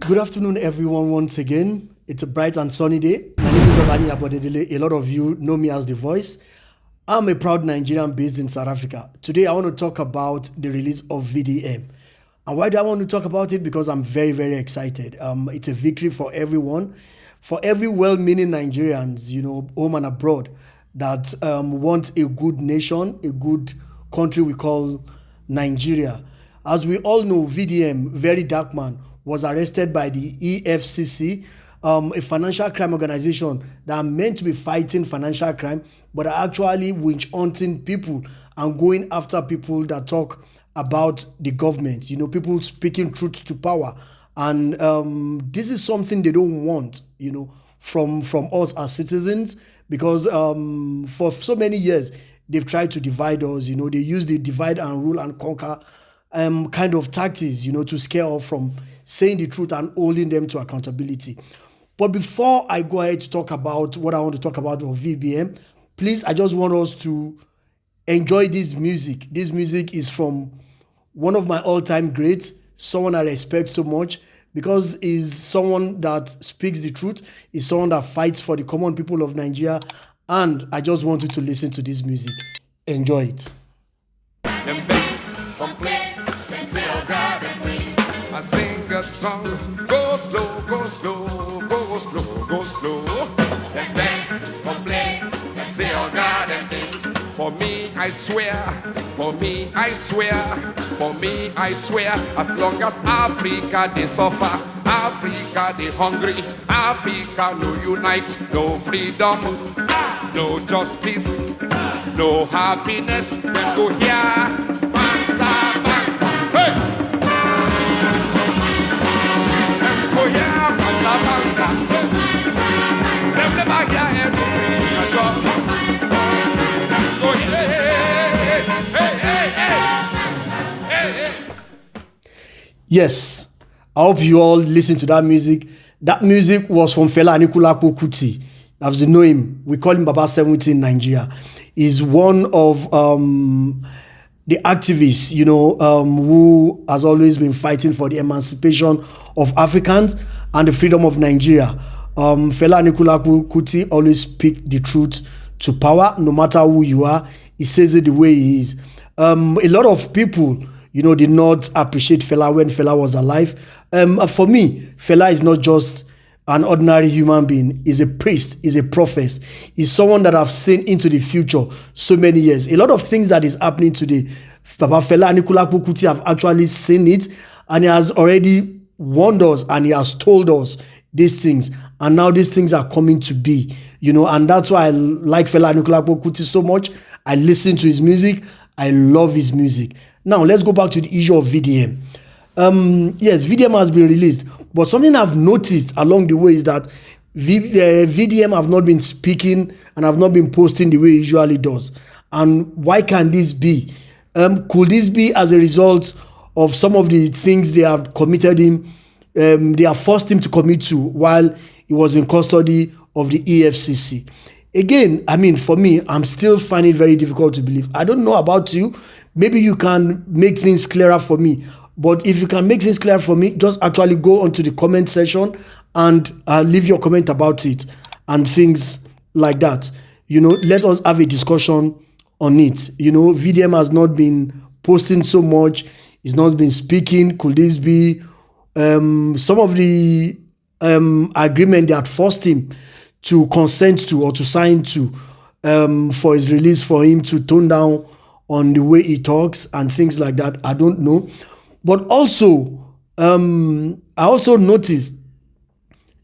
Good afternoon, everyone, once again. It's a bright and sunny day. My name is Olani Abodedele. A lot of you know me as The Voice. I'm a proud Nigerian based in South Africa. Today, I want to talk about the release of VDM. And why do I want to talk about it? Because I'm very, very excited. It's a victory for everyone, for every well-meaning Nigerians, home and abroad, that want a good nation, a good country we call Nigeria. As we all know, VDM, VeryDarkMan, was arrested by the EFCC, a financial crime organization that are meant to be fighting financial crime, but are actually witch hunting people and going after people that talk about the government, people speaking truth to power. And this is something they don't want, from us as citizens, because for so many years, they've tried to divide us, they use the divide and rule and conquer kind of tactics, to scare off from saying the truth and holding them to accountability. But before I go ahead to talk about what I want to talk about for VBM, please, I just want us to enjoy this music. This music is from one of my all-time greats, someone I respect so much, because is someone that speaks the truth, is someone that fights for the common people of Nigeria, and I just want you to listen to this music. Enjoy it. Them vex, complain, them say, oh God, them taste. I sing a song, go slow, go slow, go slow, go slow. Them vex, complain, them say, oh God, them taste. For me, I swear, for me, I swear, for me, I swear, as long as Africa they suffer, Africa they hungry, Africa no unite, no freedom, no justice, no happiness, then go here, Bansa, Bansa, hey! Then go here, Bansa, Bansa, hey! Them never hear anything at all. Then go here, hey, hey, hey, hey, hey, hey. Yes, I hope you all listen to that music. That music was from Fela Kuti. As you know him, we call him Baba 70 in Nigeria. He's one of the activists, who has always been fighting for the emancipation of Africans and the freedom of Nigeria. Fela Kuti always speak the truth to power, no matter who you are. He says it the way he is. A lot of people, did not appreciate Fela when Fela was alive. For me, Fela is not just an ordinary human being. He's a priest, he's a prophet. He's someone that I've seen into the future so many years. A lot of things that is happening today, Baba Fela Anikulapo Kuti have actually seen it, and he has already warned us and he has told us these things. And now these things are coming to be, and that's why I like Fela Anikulapo Kuti so much. I listen to his music. I love his music. Now, let's go back to the issue of VDM. Yes, VDM has been released, but something I've noticed along the way is that VDM have not been speaking and have not been posting the way he usually does. And why can this be? Could this be as a result of some of the things they have committed him, they have forced him to commit to while he was in custody of the EFCC? Again, for me, I'm still finding it very difficult to believe. I don't know about you. Maybe you can make things clearer for me. But if you can make things clear for me, just actually go onto the comment section and leave your comment about it and things like that. Let us have a discussion on it. VDM has not been posting so much. He's not been speaking. Could this be some of the agreement that forced him to consent to or to sign to for his release, for him to tone down on the way he talks and things like that? I don't know. But also, I also noticed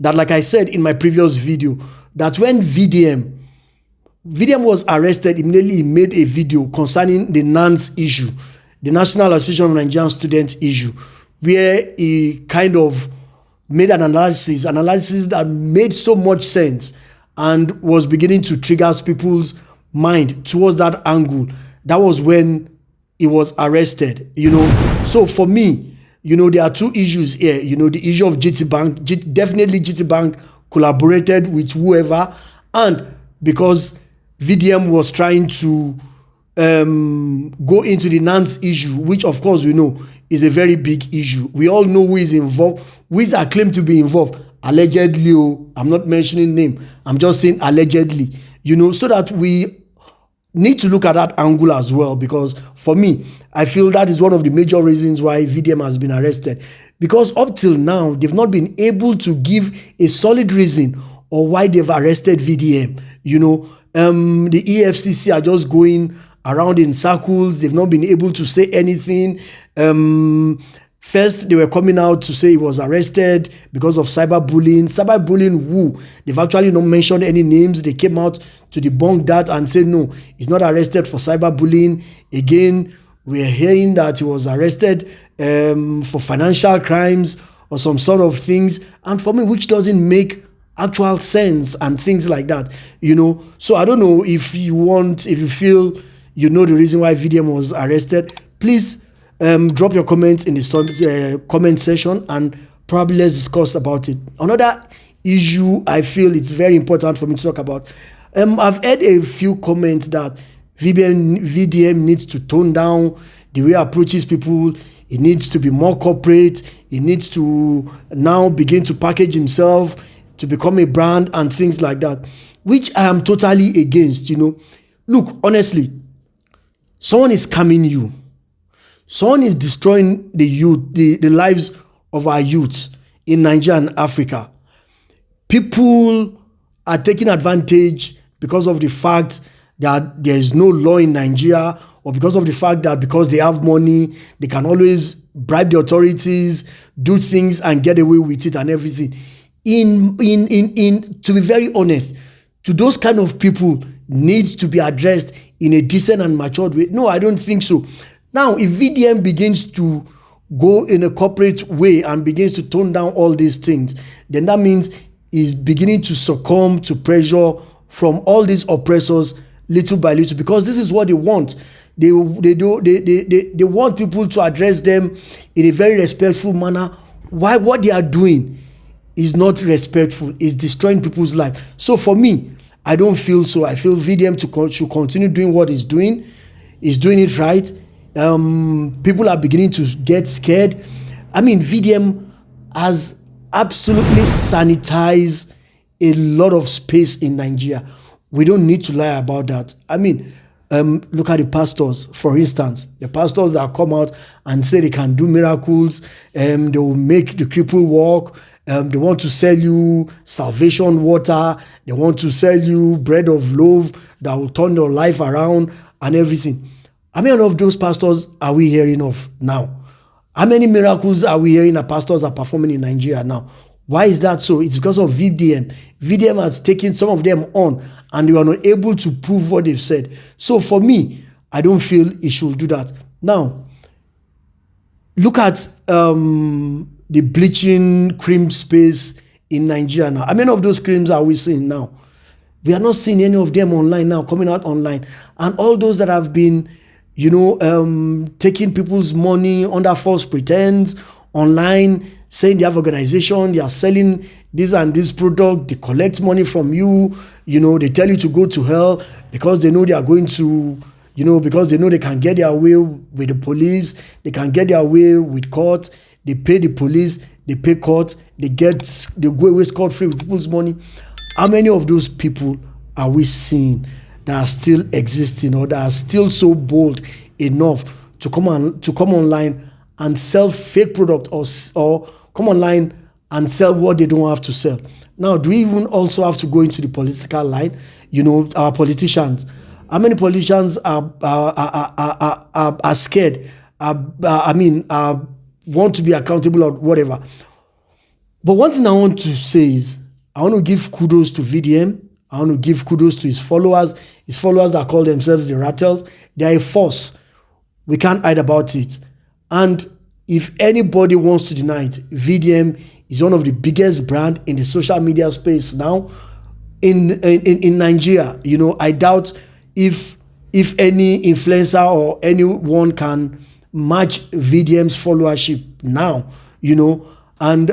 that, like I said in my previous video, that when VDM was arrested, immediately he made a video concerning the NANS issue, the National Association of Nigerian Students issue, where he kind of made an analysis that made so much sense and was beginning to trigger people's mind towards that angle. That was when he was arrested, So for me, there are two issues here. The issue of GT Bank, definitely GT Bank collaborated with whoever, and because VDM was trying to go into the Nance issue, which of course we know is a very big issue. We all know who is involved, who is claimed to be involved. Allegedly, I'm not mentioning name. I'm just saying allegedly, so that we need to look at that angle as well, because for me, I feel that is one of the major reasons why VDM has been arrested. Because up till now, they've not been able to give a solid reason or why they've arrested VDM. The EFCC are just going around in circles. They've not been able to say anything. First, they were coming out to say he was arrested because of cyberbullying. Cyberbullying who? They've actually not mentioned any names. They came out to debunk that and said, no, he's not arrested for cyberbullying. Again, we're hearing that he was arrested for financial crimes or some sort of things. And for me, which doesn't make actual sense and things like that, So I don't know if you feel the reason why VDM was arrested. Please drop your comments in the comment section and probably let's discuss about it. Another issue I feel it's very important for me to talk about. I've heard a few comments that VDM needs to tone down the way he approaches people. He needs to be more corporate. He needs to now begin to package himself to become a brand and things like that, which I am totally against. Look, honestly, someone is scamming you. Someone is destroying the youth, the lives of our youth in Nigeria and Africa. People are taking advantage because of the fact that there is no law in Nigeria, or because of the fact that because they have money, they can always bribe the authorities, do things and get away with it and everything. To be very honest, to those kind of people needs to be addressed in a decent and matured way. No, I don't think so. Now, if VDM begins to go in a corporate way and begins to tone down all these things, then that means he's beginning to succumb to pressure from all these oppressors little by little, because this is what they want. They want people to address them in a very respectful manner. Why? What they are doing is not respectful. It's destroying people's life. So for me, I don't feel so. I feel VDM should continue doing what he's doing. He's doing it right. People are beginning to get scared. VDM has absolutely sanitized a lot of space in Nigeria. We don't need to lie about that. Look at the pastors, for instance. The pastors that come out and say they can do miracles, they will make the cripple walk, they want to sell you salvation water, they want to sell you bread of loaf that will turn your life around and everything. How many of those pastors are we hearing of now? How many miracles are we hearing that pastors are performing in Nigeria now? Why is that so? It's because of VDM. VDM has taken some of them on and they are not able to prove what they've said. So for me, I don't feel it should do that. Now, look at the bleaching cream space in Nigeria now. How many of those creams are we seeing now? We are not seeing any of them online now, coming out online. And all those that have been, taking people's money under false pretense online, saying they have organization, they are selling this and this product, they collect money from you, they tell you to go to hell because they know they are going to, because they know they can get their way with the police, they can get their way with court, they pay the police, they pay court, they go away scot-free with people's money. How many of those people are we seeing that are still existing or that are still so bold enough to come online and sell fake product or come online and sell what they don't have to sell? Now, do we even also have to go into the political line? Our politicians. How many politicians are scared? Want to be accountable or whatever? But one thing I want to say is, I want to give kudos to VDM. I want to give kudos to his followers that call themselves the Rattles. They are a force. We can't hide about it. And if anybody wants to deny it, VDM is one of the biggest brand in the social media space now in Nigeria. I doubt if any influencer or anyone can match VDM's followership now, and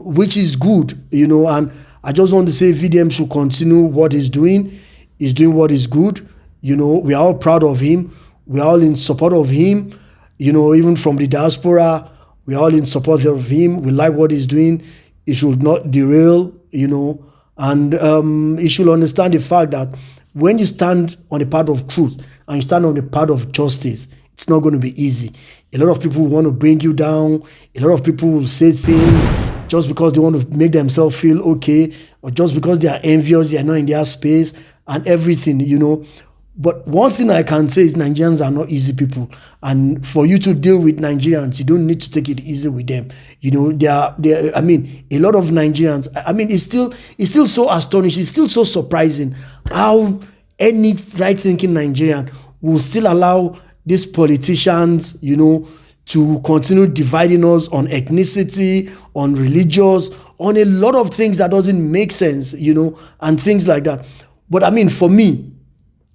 which is good, and I just want to say VDM should continue what he's doing. He's doing what is good. You know, we are all proud of him. We are all in support of him. You know, even from the diaspora, we are all in support of him. We like what he's doing. He should not derail, you know, and he should understand the fact that when you stand on the path of truth and you stand on the path of justice, it's not going to be easy. A lot of people want to bring you down. A lot of people will say things just because they want to make themselves feel okay, or just because they are envious, they are not in their space and everything, you know. But one thing I can say is Nigerians are not easy people. And for you to deal with Nigerians, you don't need to take it easy with them. You know, I mean, a lot of Nigerians, I mean, it's still so astonishing, it's still so surprising how any right-thinking Nigerian will still allow these politicians, you know, to continue dividing us on ethnicity, on religious, on a lot of things that doesn't make sense, you know, and things like that. But I mean, for me,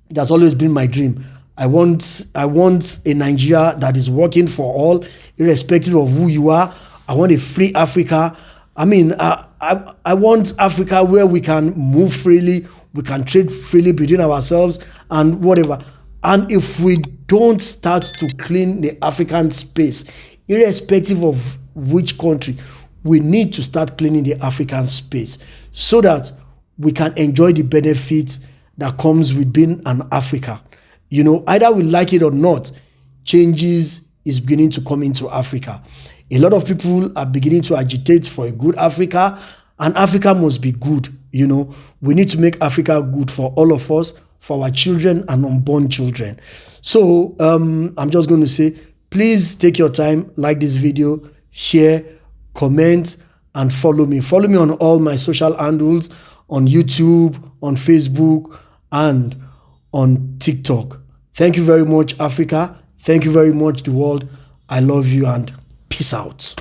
that's always been my dream. I want a Nigeria that is working for all, irrespective of who you are. I want a free Africa. I mean, I want Africa where we can move freely, we can trade freely between ourselves and whatever. And if we don't start to clean the African space, irrespective of which country, we need to start cleaning the African space so that we can enjoy the benefits that comes with being an Africa. You know, either we like it or not, changes is beginning to come into Africa. A lot of people are beginning to agitate for a good Africa, and Africa must be good. You know, we need to make Africa good for all of us, for our children and unborn children. So I'm just going to say, please take your time, like this video, share, comment, and follow me. Follow me on all my social handles, on YouTube, on Facebook, and on TikTok. Thank you very much, Africa. Thank you very much, the world. I love you, and peace out.